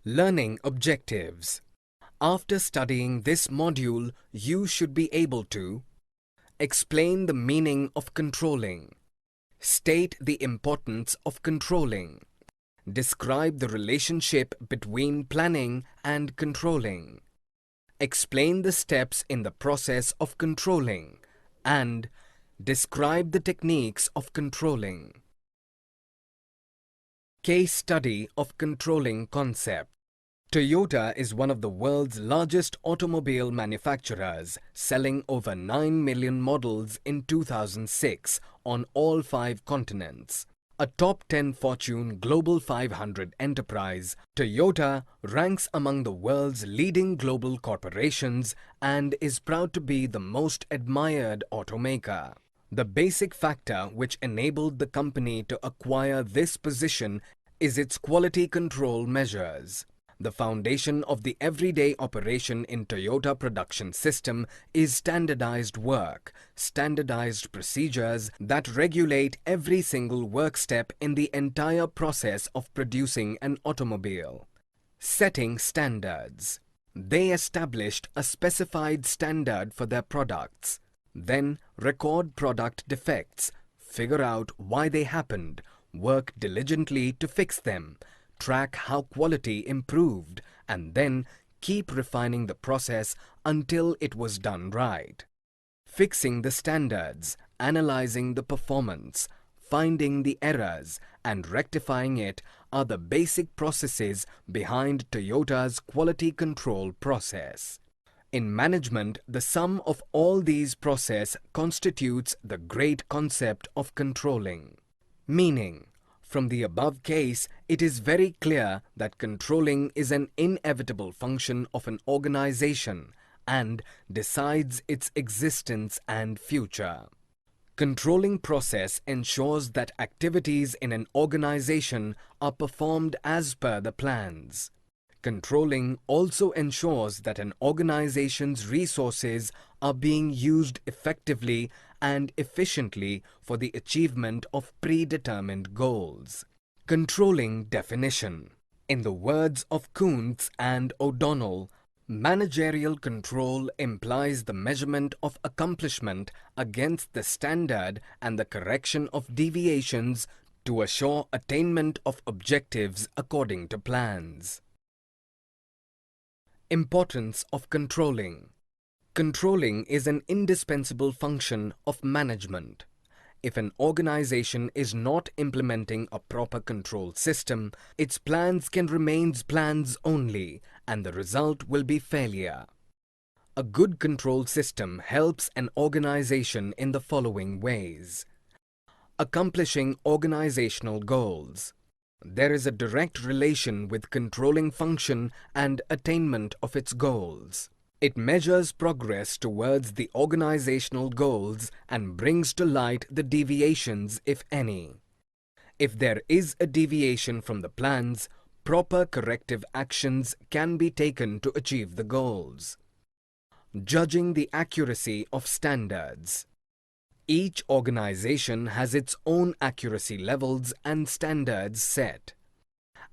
Learning objectives. After studying this module, you should be able to explain the meaning of controlling, state the importance of controlling, describe the relationship between planning and controlling, explain the steps in the process of controlling, and describe the techniques of controlling. Case study of controlling concept. Toyota is one of the world's largest automobile manufacturers, selling over 9 million models in 2006 on all 5 continents. A top 10 Fortune Global 500 enterprise, Toyota ranks among the world's leading global corporations and is proud to be the most admired automaker. The basic factor which enabled the company to acquire this position is its quality control measures. The foundation of the everyday operation in Toyota production system is standardized work, standardized procedures that regulate every single work step in the entire process of producing an automobile. Setting standards. They established a specified standard for their products, then record product defects, figure out why they happened, work diligently to fix them, track how quality improved, and then keep refining the process until it was done right. Fixing the standards, analyzing the performance, finding the errors, and rectifying it are the basic processes behind Toyota's quality control process. In management, the sum of all these processes constitutes the great concept of controlling. Meaning, from the above case, it is very clear that controlling is an inevitable function of an organization and decides its existence and future. Controlling process ensures that activities in an organization are performed as per the plans. Controlling also ensures that an organization's resources are being used effectively and efficiently for the achievement of predetermined goals. Controlling definition. In the words of Kuntz and O'Donnell, managerial control implies the measurement of accomplishment against the standard and the correction of deviations to assure attainment of objectives according to plans. Importance of controlling. Controlling is an indispensable function of management. If an organization is not implementing a proper control system, its plans can remain plans only, and the result will be failure. A good control system helps an organization in the following ways. Accomplishing organizational goals. There is a direct relation with controlling function and attainment of its goals. It measures progress towards the organizational goals and brings to light the deviations, if any. If there is a deviation from the plans, proper corrective actions can be taken to achieve the goals. Judging the accuracy of standards. Each organization has its own accuracy levels and standards set.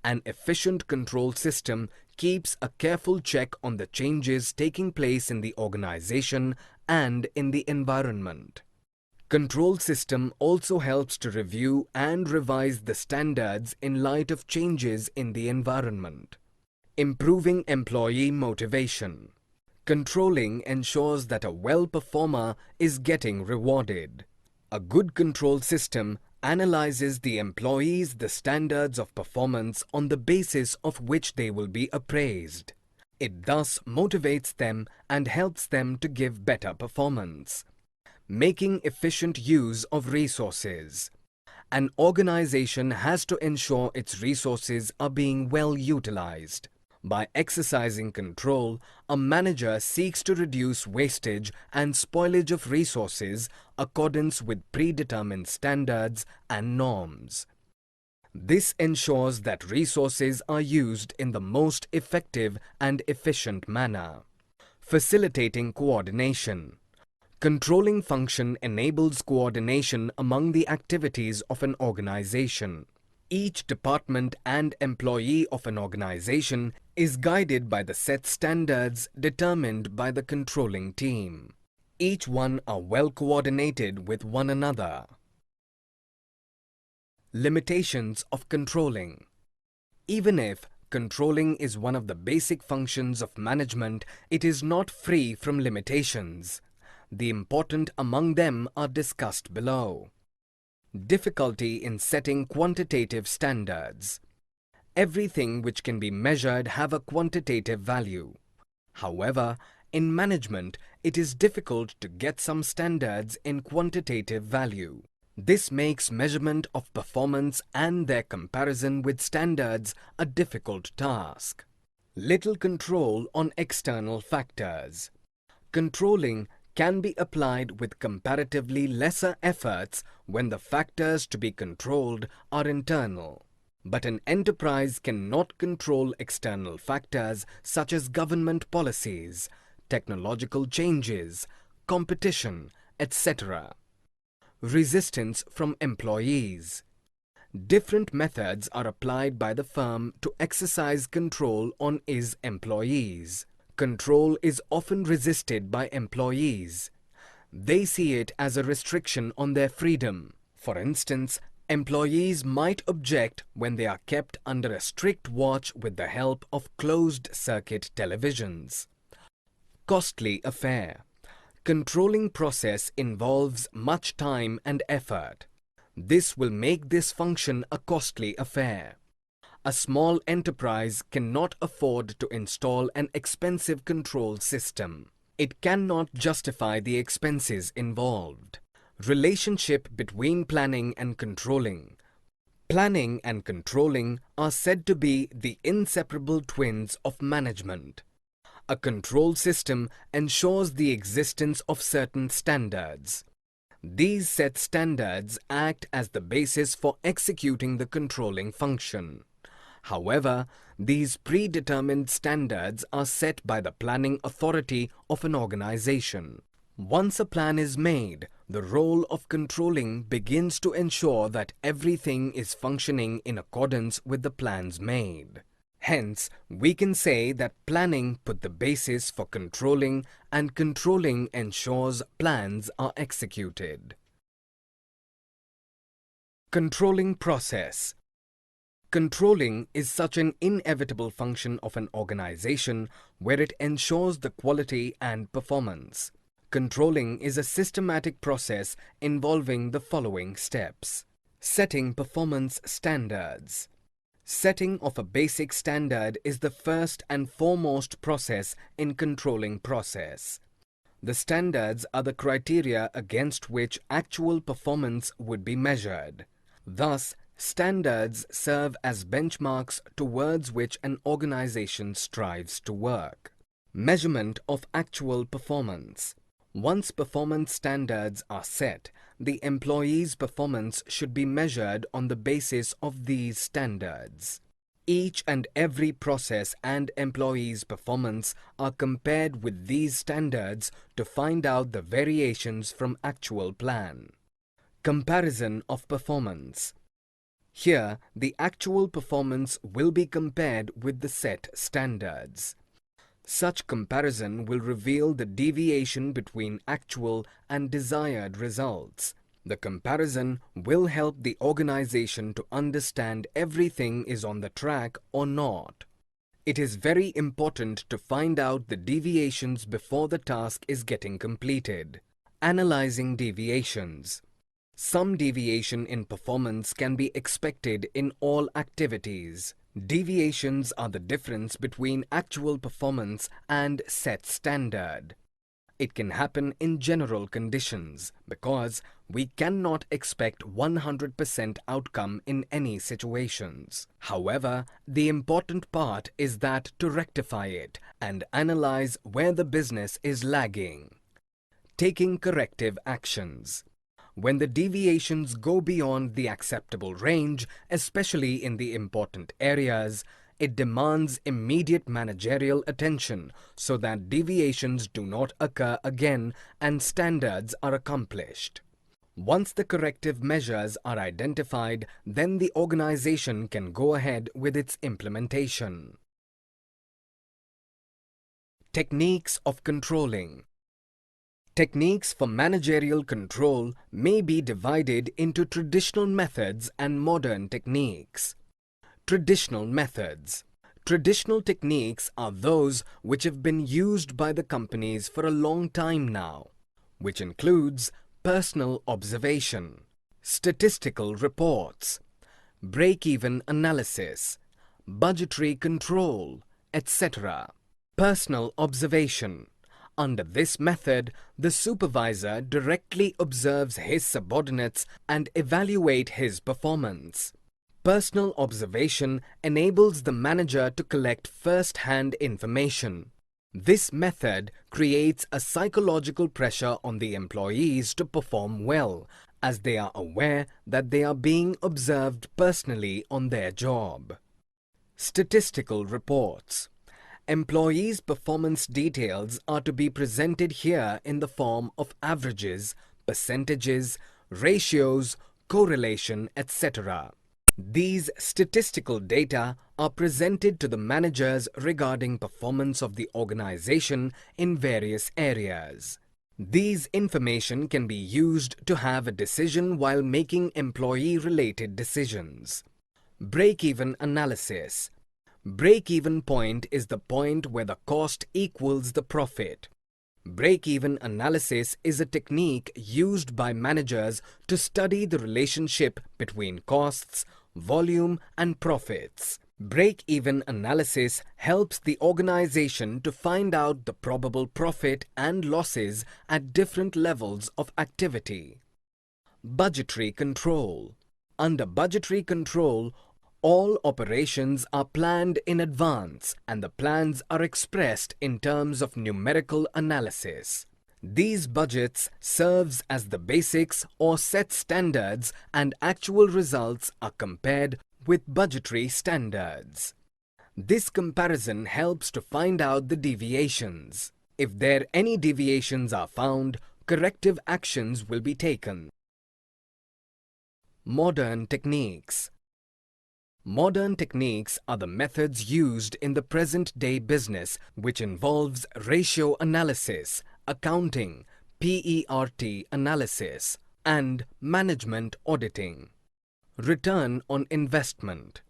An efficient control system keeps a careful check on the changes taking place in the organization and in the environment. Control system also helps to review and revise the standards in light of changes in the environment. Improving employee motivation. Controlling ensures that a well performer is getting rewarded. A good control system analyzes the employees' the standards of performance on the basis of which they will be appraised. It thus motivates them and helps them to give better performance. Making efficient use of resources. An organization has to ensure its resources are being well utilized. By exercising control, a manager seeks to reduce wastage and spoilage of resources accordance with predetermined standards and norms. This ensures that resources are used in the most effective and efficient manner. Facilitating coordination. Controlling function enables coordination among the activities of an organization. Each department and employee of an organization is guided by the set standards determined by the controlling team. Each one are well coordinated with one another. Limitations of controlling. Even if controlling is one of the basic functions of management, it is not free from limitations. The important among them are discussed below. Difficulty in setting quantitative standards. Everything which can be measured have a quantitative value. However, in management, it is difficult to get some standards in quantitative value. This makes measurement of performance and their comparison with standards a difficult task. Little control on external factors. Controlling can be applied with comparatively lesser efforts when the factors to be controlled are internal. But an enterprise cannot control external factors such as government policies, technological changes, competition, etc. Resistance from employees. Different methods are applied by the firm to exercise control on its employees. Control is often resisted by employees. They see it as a restriction on their freedom. For instance, employees might object when they are kept under a strict watch with the help of closed-circuit televisions. Costly affair. Controlling process involves much time and effort. This will make this function a costly affair. A small enterprise cannot afford to install an expensive control system. It cannot justify the expenses involved. Relationship between planning and controlling. Planning and controlling are said to be the inseparable twins of management. A control system ensures the existence of certain standards. These set standards act as the basis for executing the controlling function. However, these predetermined standards are set by the planning authority of an organization. Once a plan is made, the role of controlling begins to ensure that everything is functioning in accordance with the plans made. Hence, we can say that planning put the basis for controlling and controlling ensures plans are executed. Controlling process. Controlling is such an inevitable function of an organization where it ensures the quality and performance. Controlling is a systematic process involving the following steps. Setting performance standards. Setting of a basic standard is the first and foremost process in controlling process. The standards are the criteria against which actual performance would be measured. Thus, standards serve as benchmarks towards which an organization strives to work. Measurement of actual performance. Once performance standards are set, the employee's performance should be measured on the basis of these standards. Each and every process and employee's performance are compared with these standards to find out the variations from actual plan. Comparison of performance. Here, the actual performance will be compared with the set standards. Such comparison will reveal the deviation between actual and desired results. The comparison will help the organization to understand everything is on the track or not. It is very important to find out the deviations before the task is getting completed. Analyzing deviations. Some deviation in performance can be expected in all activities. Deviations are the difference between actual performance and set standard. It can happen in general conditions because we cannot expect 100% outcome in any situations. However, the important part is that to rectify it and analyze where the business is lagging. Taking corrective actions. When the deviations go beyond the acceptable range, especially in the important areas, it demands immediate managerial attention so that deviations do not occur again and standards are accomplished. Once the corrective measures are identified, then the organization can go ahead with its implementation. Techniques of controlling. Techniques for managerial control may be divided into traditional methods and modern techniques. Traditional methods. Traditional techniques are those which have been used by the companies for a long time now, which includes personal observation, statistical reports, break-even analysis, budgetary control, etc. Personal observation. Under this method, the supervisor directly observes his subordinates and evaluates his performance. Personal observation enables the manager to collect first-hand information. This method creates a psychological pressure on the employees to perform well, as they are aware that they are being observed personally on their job. Statistical reports. Employees' performance details are to be presented here in the form of averages, percentages, ratios, correlation, etc. These statistical data are presented to the managers regarding performance of the organization in various areas. These information can be used to have a decision while making employee-related decisions. Break-even analysis. Break-even point is the point where the cost equals the profit. Break-even analysis is a technique used by managers to study the relationship between costs, volume and profits. Break-even analysis helps the organization to find out the probable profit and losses at different levels of activity. Budgetary control. Under budgetary control, all operations are planned in advance and the plans are expressed in terms of numerical analysis. These budgets serves as the basics or set standards and actual results are compared with budgetary standards. This comparison helps to find out the deviations. If any deviations are found, corrective actions will be taken. Modern techniques. Modern techniques are the methods used in the present-day business which involves ratio analysis, accounting, PERT analysis, and management auditing. Return on investment.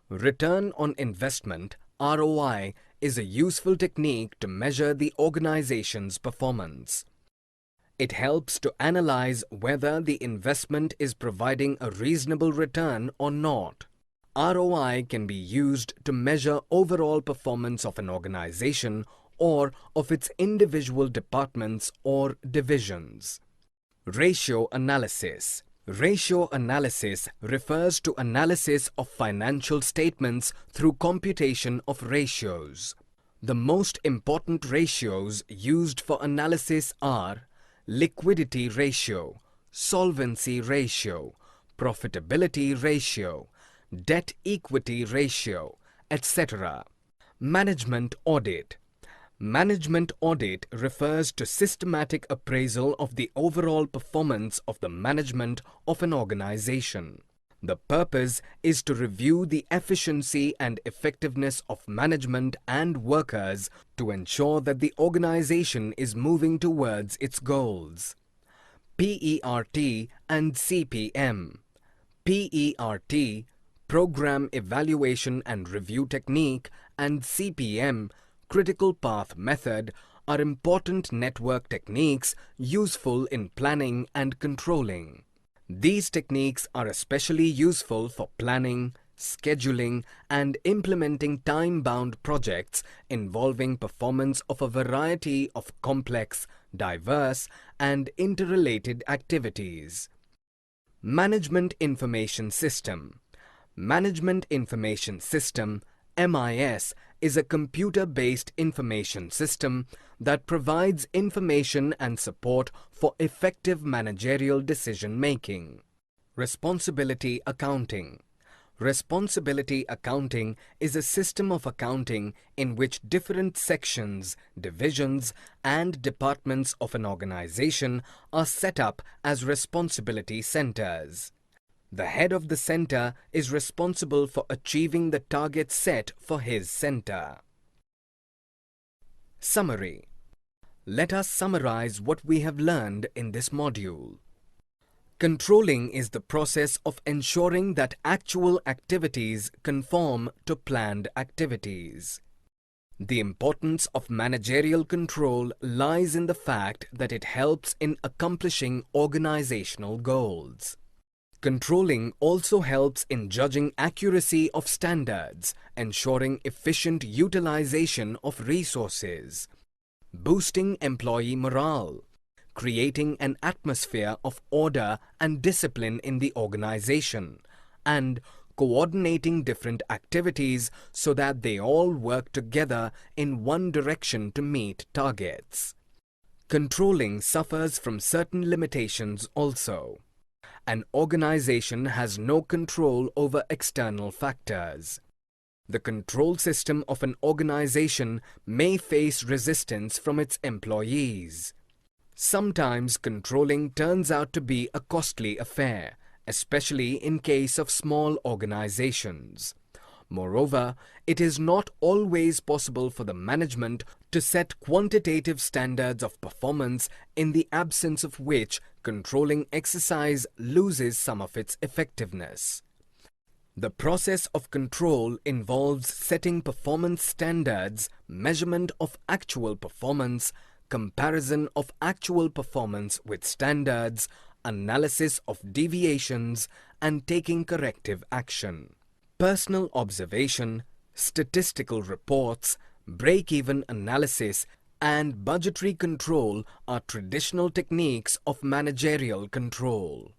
Return on investment, ROI, is a useful technique to measure the organization's performance. It helps to analyze whether the investment is providing a reasonable return or not. ROI can be used to measure overall performance of an organization or of its individual departments or divisions. Ratio analysis. Ratio analysis refers to analysis of financial statements through computation of ratios. The most important ratios used for analysis are liquidity ratio, solvency ratio, profitability ratio, debt-equity ratio, etc. Management audit. Management audit refers to systematic appraisal of the overall performance of the management of an organization. The purpose is to review the efficiency and effectiveness of management and workers to ensure that the organization is moving towards its goals. PERT and CPM. PERT, Program Evaluation and Review Technique, and CPM, Critical Path Method, are important network techniques useful in planning and controlling. These techniques are especially useful for planning, scheduling, and implementing time-bound projects involving performance of a variety of complex, diverse, and interrelated activities. Management Information System. Management Information System, MIS, is a computer-based information system that provides information and support for effective managerial decision-making. Responsibility accounting. Responsibility accounting is a system of accounting in which different sections, divisions, and departments of an organization are set up as responsibility centers. The head of the center is responsible for achieving the target set for his center. Summary. Let us summarize what we have learned in this module. Controlling is the process of ensuring that actual activities conform to planned activities. The importance of managerial control lies in the fact that it helps in accomplishing organizational goals. Controlling also helps in judging accuracy of standards, ensuring efficient utilization of resources, boosting employee morale, creating an atmosphere of order and discipline in the organization, and coordinating different activities so that they all work together in one direction to meet targets. Controlling suffers from certain limitations also. An organization has no control over external factors. The control system of an organization may face resistance from its employees. Sometimes controlling turns out to be a costly affair, especially in case of small organizations. Moreover, it is not always possible for the management to set quantitative standards of performance, in the absence of which controlling exercise loses some of its effectiveness. The process of control involves setting performance standards, measurement of actual performance, comparison of actual performance with standards, analysis of deviations, and taking corrective action. Personal observation, statistical reports, break-even analysis, and budgetary control are traditional techniques of managerial control.